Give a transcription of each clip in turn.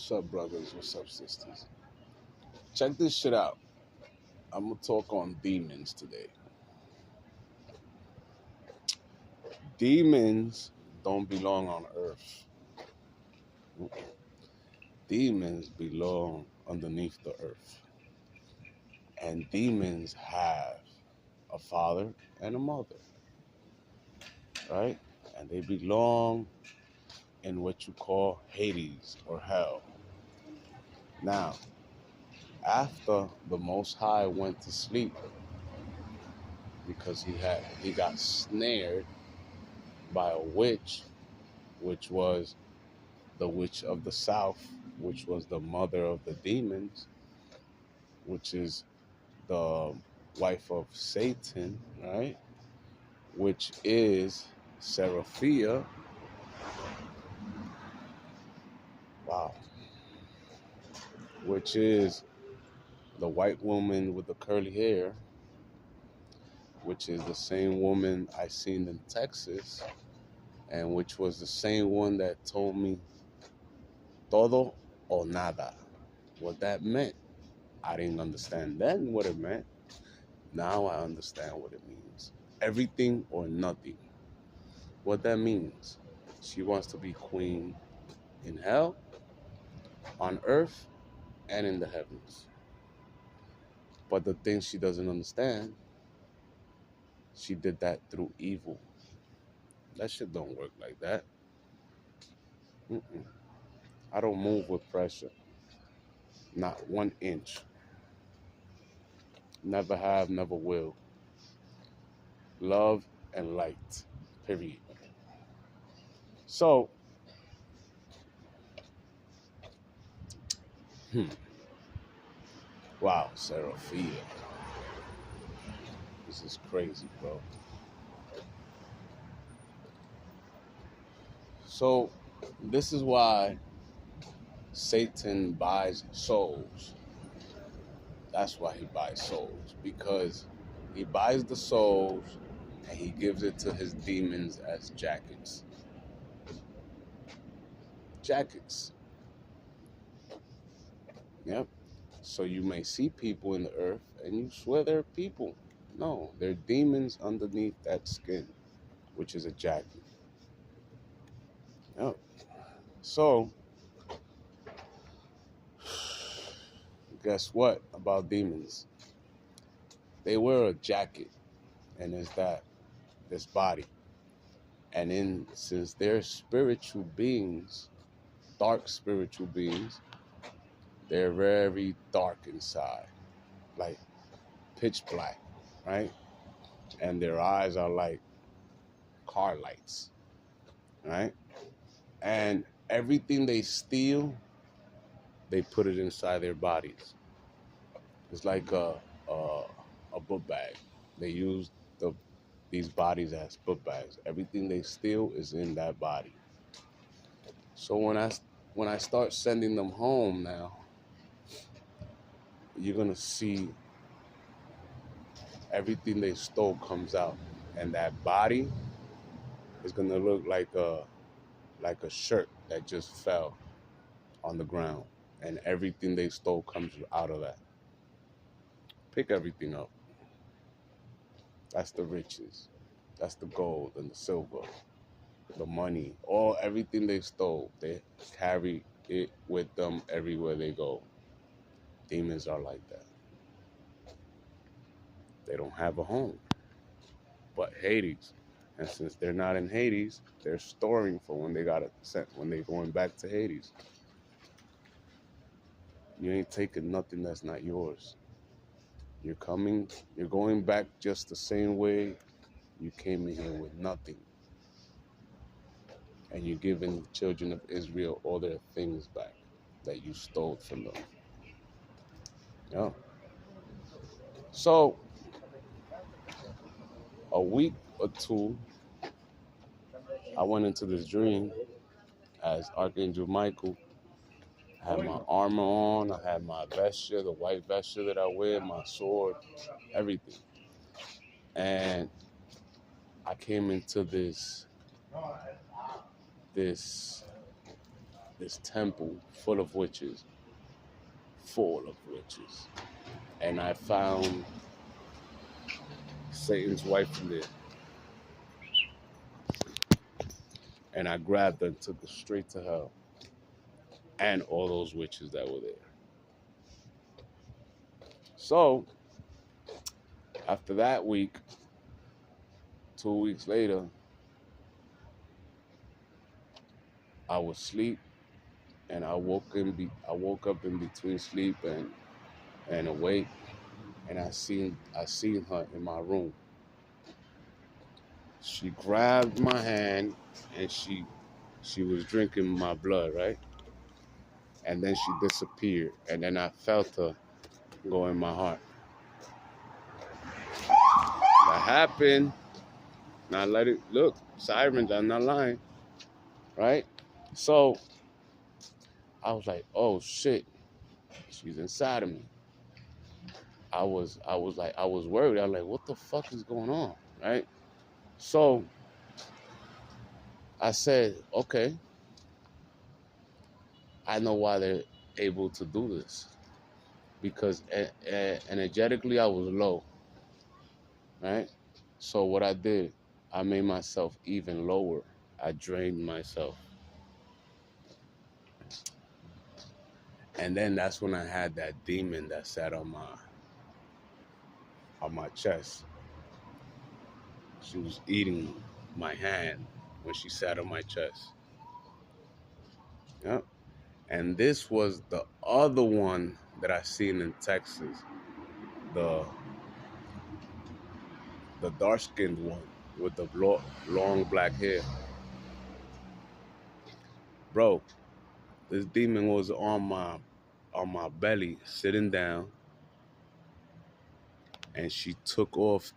What's up, brothers? What's up, sisters? Check this shit out. I'm gonna talk on demons today. Demons don't belong on earth. Demons belong underneath the earth. And demons have a father and a mother, right? And they belong in what you call Hades or hell. Now, after the Most High went to sleep because he got snared by a witch, which was the witch of the south, which was the mother of the demons, which is the wife of Satan, right? Which is Seraphia. Wow. Which is the white woman with the curly hair, which is the same woman I seen in Texas, and which was the same one that told me todo o nada. What that meant. I didn't understand then what it meant. Now I understand what it means. Everything or nothing. What that means. She wants to be queen in hell, on earth, and in the heavens. But the thing she doesn't understand, she did that through evil. That shit don't work like that. Mm-mm. I don't move with pressure. Not 1 inch. Never have, never will. Love and light. Period. So, wow, Seraphia. This is crazy, bro. So, this is why Satan buys souls. That's why he buys souls. Because he buys the souls and he gives it to his demons as jackets. Jackets. Yep. So you may see people in the earth and you swear they're people. No, they're demons underneath that skin, which is a jacket. Yep. So, guess what about demons? They wear a jacket, and it's this body. And since they're spiritual beings, dark spiritual beings, they're very dark inside, like pitch black, right? And their eyes are like car lights, right? And everything they steal, they put it inside their bodies. It's like a book bag. They use these bodies as book bags. Everything they steal is in that body. So when I start sending them home now, you're gonna see everything they stole comes out, and that body is gonna look like a shirt that just fell on the ground, and everything they stole comes out of that. Pick everything up. That's the riches. That's the gold and the silver, the money, everything they stole. They carry it with them everywhere they go. Demons are like that. They don't have a home but Hades. And since they're not in Hades, they're storing for when they got it sent, when they're going back to Hades. You ain't taking nothing that's not yours. You're going back just the same way you came in here with nothing. And you're giving the children of Israel all their things back that you stole from them. Yeah. So, a week or two, I went into this dream as Archangel Michael. I had my armor on, I had my vesture, the white vesture that I wear, my sword, everything. And I came into this this temple full of witches, full of witches. And I found Satan's wife in there. And I grabbed her and took her straight to hell. And all those witches that were there. So, after that week, 2 weeks later, I was asleep and I woke up in between sleep and awake, and I seen her in my room. She grabbed my hand and she was drinking my blood, right? And then she disappeared, and then I felt her go in my heart. That happened. Now let it look, sirens, I'm not lying, right? So I was like, oh shit, she's inside of me. I was worried. I was like, what the fuck is going on, right? So I said, okay, I know why they're able to do this. Because energetically I was low, right? So what I did, I made myself even lower. I drained myself. And then that's when I had that demon that sat on my chest. She was eating my hand when she sat on my chest. Yep. And this was the other one that I seen in Texas. The dark-skinned one with the long black hair. Bro, this demon was on my belly, sitting down, and she took off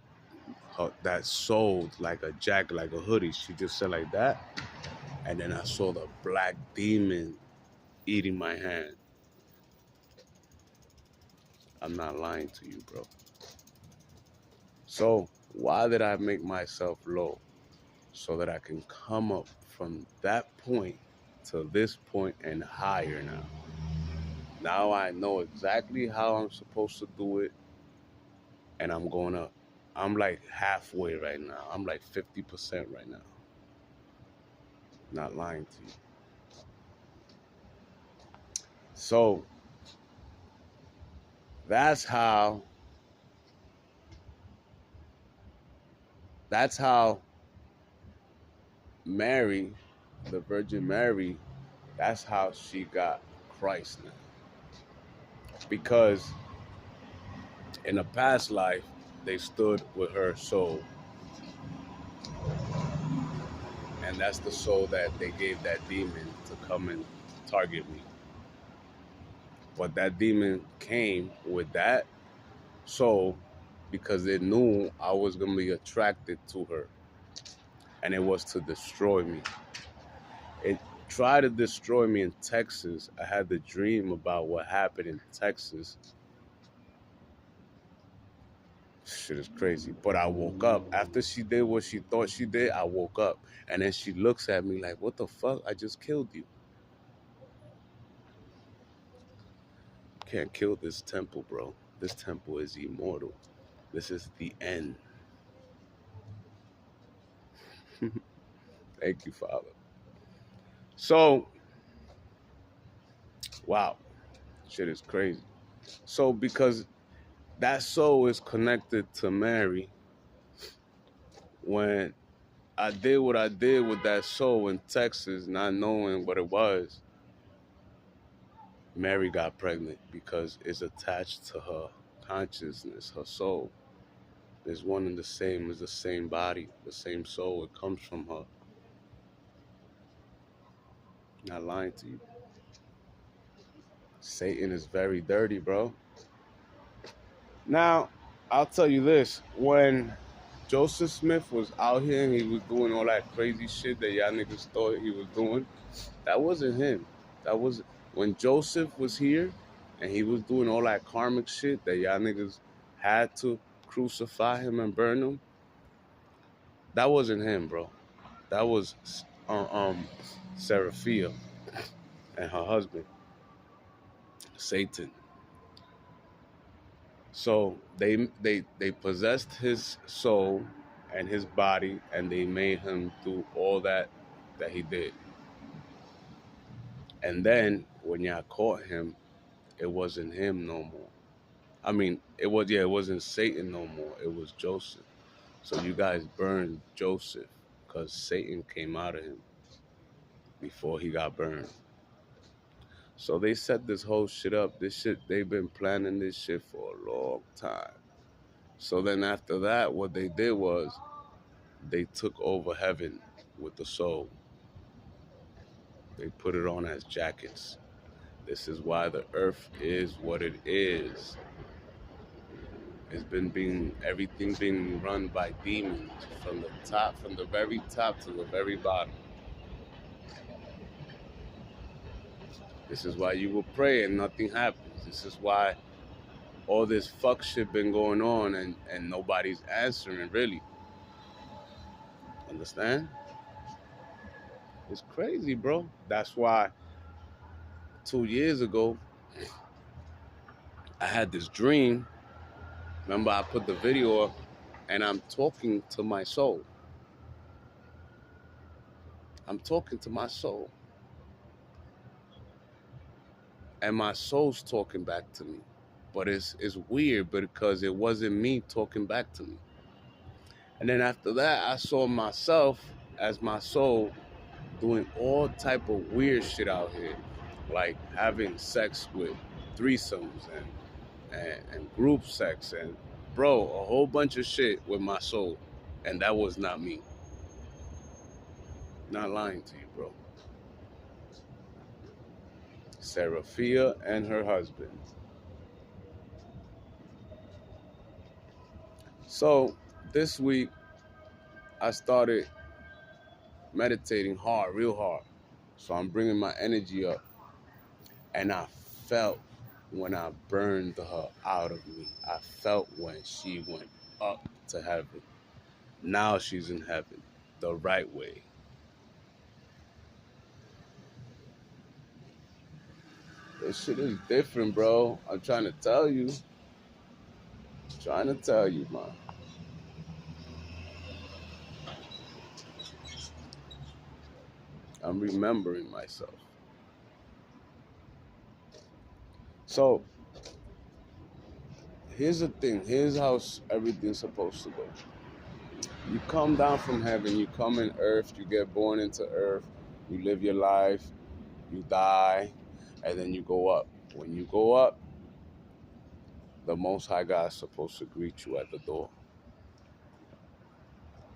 that soul like a jacket, like a hoodie. She just said like that, and then I saw the black demon eating my hand. I'm not lying to you, bro. So why did I make myself low? So that I can come up from that point to this point and higher now. Now I know exactly how I'm supposed to do it, and I'm going up. I'm like halfway right now. I'm like 50% right now. Not lying to you. So that's how Mary, the Virgin Mary, that's how she got Christ now. Because in a past life, they stood with her soul. And that's the soul that they gave that demon to come and target me. But that demon came with that soul because it knew I was going to be attracted to her. And it was to destroy me. It tried to destroy me in Texas. I had the dream about what happened in Texas. Shit is crazy. But I woke up. After she did what she thought she did, I woke up. And then she looks at me like, what the fuck? I just killed you. Can't kill this temple, bro. This temple is immortal. This is the end. Thank you, Father. So, wow. Shit is crazy. So, because that soul is connected to Mary, when I did what I did with that soul in Texas, not knowing what it was, Mary got pregnant because it's attached to her consciousness, her soul. It's one and the same, it's the same body, the same soul. It comes from her. Not lying to you. Satan is very dirty, bro. Now, I'll tell you this. When Joseph Smith was out here and he was doing all that crazy shit that y'all niggas thought he was doing, that wasn't him. That was when Joseph was here and he was doing all that karmic shit that y'all niggas had to crucify him and burn him. That wasn't him, bro. That was Seraphia. and her husband, Satan. So they possessed his soul and his body, and they made him do all that he did. And then when y'all caught him, it wasn't him no more. I mean, it wasn't Satan no more. It was Joseph. So you guys burned Joseph because Satan came out of him before he got burned. So they set this whole shit up. This shit, they've been planning this shit for a long time. So then after that, what they did was they took over heaven with the soul. They put it on as jackets. This is why the earth is what it is. It's been being everything being run by demons from the top, from the very top to the very bottom. This is why you will pray and nothing happens. This is why all this fuck shit been going on and nobody's answering really. Understand? It's crazy, bro. That's why 2 years ago I had this dream. Remember I put the video up and I'm talking to my soul. I'm talking to my soul. And my soul's talking back to me. But it's weird because it wasn't me talking back to me. And then after that, I saw myself as my soul doing all type of weird shit out here, like having sex with threesomes and group sex and bro, a whole bunch of shit with my soul, and that was not me. Not lying to you, bro. Seraphia and her husband. So this week I started meditating hard, real hard. So I'm bringing my energy up. And I felt when I burned her out of me. I felt when she went up to heaven. Now she's in heaven, the right way. This shit is different, bro. I'm trying to tell you. Trying to tell you, man. I'm remembering myself. So, here's the thing. Here's how everything's supposed to go. You come down from heaven. You come in earth. You get born into earth. You live your life. You die. And then you go up. When you go up, the Most High God is supposed to greet you at the door.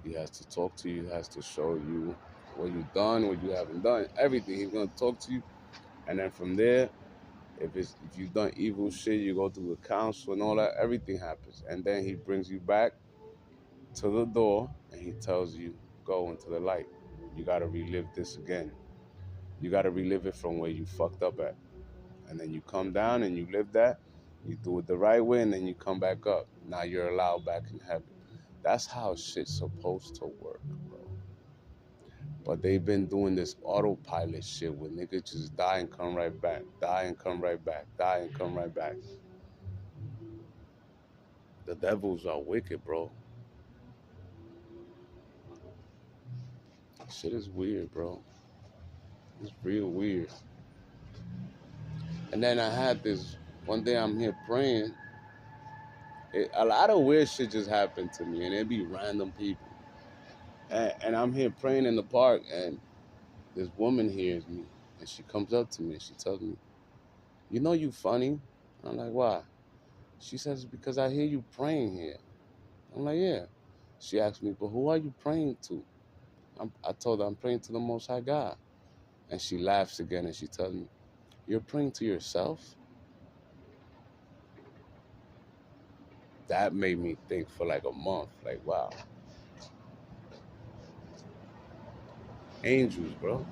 He has to talk to you. He has to show you what you've done, what you haven't done, everything. He's gonna talk to you, and then from there, if you've done evil shit, you go through the council and all that. Everything happens, and then he brings you back to the door, and he tells you, go into the light. You gotta relive this again. You gotta relive it from where you fucked up at, and then you come down and you live that. You do it the right way, and then you come back up. Now you're allowed back in heaven. That's how shit's supposed to work, bro. But they've been doing this autopilot shit where niggas just die and come right back, die and come right back, die and come right back. The devils are wicked, bro. Shit is weird, bro. It's real weird. And then I had this, one day I'm here praying. A lot of weird shit just happened to me, and it be random people. And I'm here praying in the park, and this woman hears me, and she comes up to me, and she tells me, you know you funny? I'm like, why? She says, because I hear you praying here. I'm like, yeah. She asked me, but who are you praying to? I told her I'm praying to the Most High God. And she laughs again, and she tells me, you're praying to yourself? That made me think for like a month. Like, wow. Angels, bro.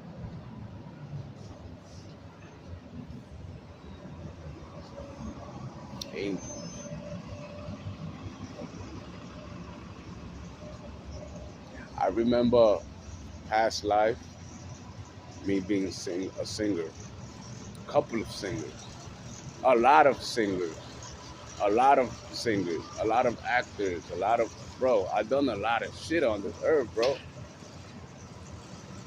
Angels. I remember past life, me being a singer. couple of singers, a lot of singers, a lot of singers, a lot of actors, a lot of, bro, I done a lot of shit on this earth, bro.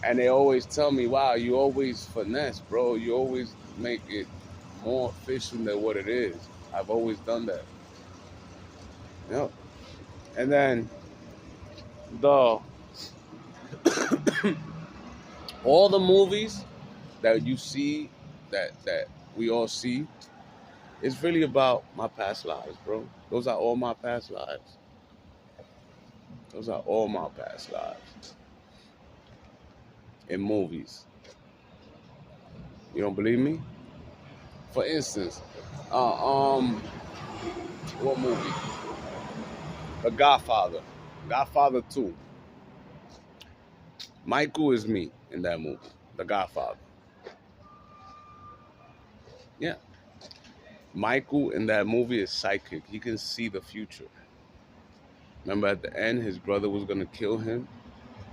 And they always tell me, wow, you always finesse, bro. You always make it more efficient than what it is. I've always done that. Yep. And then the all the movies that you see, that we all see, it's really about my past lives, bro. Those are all my past lives. Those are all my past lives in movies. You don't believe me? For instance, uh, um, what movie? The Godfather. Godfather 2. Michael is me in that movie. The Godfather. Yeah. Michael in that movie is psychic. He can see the future. Remember at the end, his brother was gonna kill him.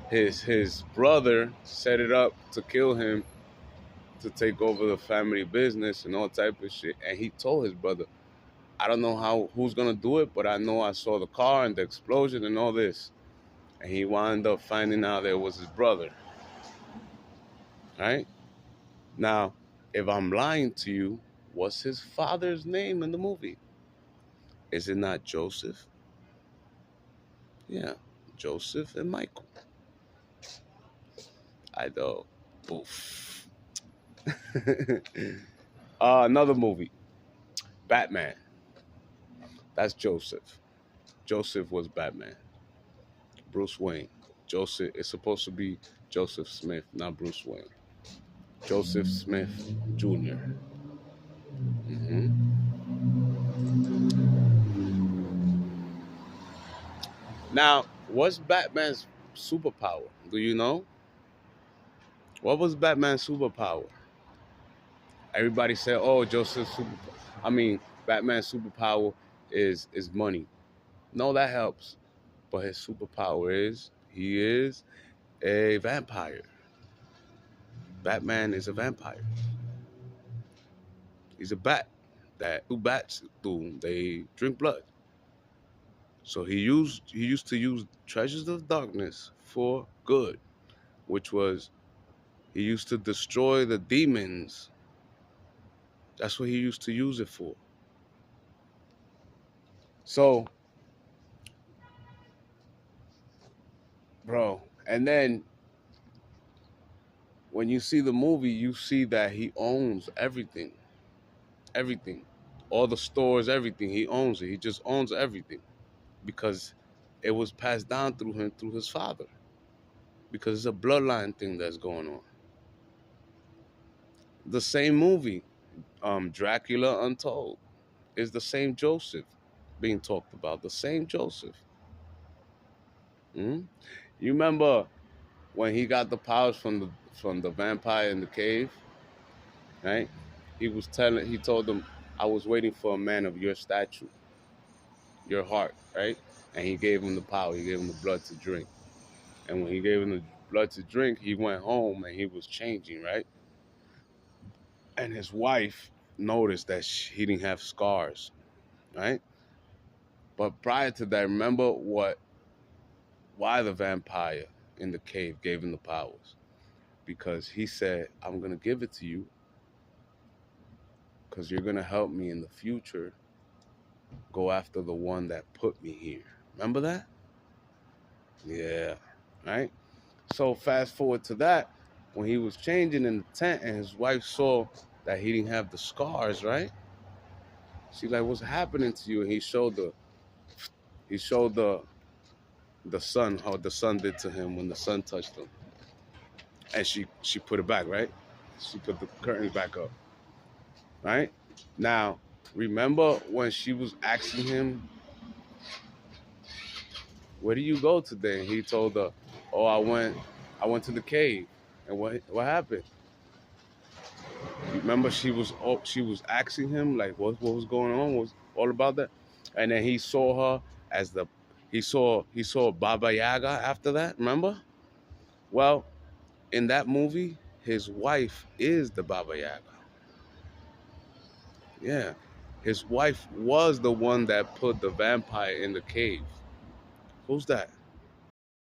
His brother set it up to kill him to take over the family business and all type of shit. And he told his brother, I don't know who's gonna do it, but I know I saw the car and the explosion and all this. And he wound up finding out it was his brother. Right? Now, if I'm lying to you, what's his father's name in the movie? Is it not Joseph? Yeah, Joseph and Michael. I know. Oof. Another movie, Batman. That's Joseph. Joseph was Batman. Bruce Wayne. Joseph is supposed to be Joseph Smith, not Bruce Wayne. Joseph Smith Jr. hmm Now, what's Batman's superpower? Do you know? What was Batman's superpower? Everybody said, "Oh, Joseph's super." I mean, Batman's superpower is money. No, that helps, but his superpower is he is a vampire. Batman is a vampire. He's a bat that who bats do they drink blood. So he used to use treasures of darkness for good, which was he used to destroy the demons. That's what he used to use it for. So, bro, and then when you see the movie, you see that he owns everything. Everything. All the stores, everything. He owns it. He just owns everything. Because it was passed down through him through his father. Because it's a bloodline thing that's going on. The same movie, Dracula Untold, is the same Joseph being talked about. The same Joseph. Mhm. You remember when he got the powers from the vampire in the cave, right? He told them, I was waiting for a man of your stature, your heart, right? And he gave him the power. He gave him the blood to drink. And when he gave him the blood to drink, he went home and he was changing, right? And his wife noticed that he didn't have scars, right? But prior to that, remember why the vampire in the cave gave him the powers? Because he said, I'm going to give it to you because you're going to help me in the future go after the one that put me here. Remember that? Yeah. Right? So fast forward to that, when he was changing in the tent and his wife saw that he didn't have the scars, right? She's like, what's happening to you? And he showed the sun, how the sun did to him when the sun touched him. And she put it back, right? She put the curtains back up. Right? Now, remember when she was asking him, where do you go today? And he told her, oh, I went to the cave. And what happened? Remember she was asking him like what was going on, was all about that. And then he saw her as the he saw Baba Yaga after that, remember? Well, in that movie, his wife is the Baba Yaga. Yeah. His wife was the one that put the vampire in the cave. Who's that?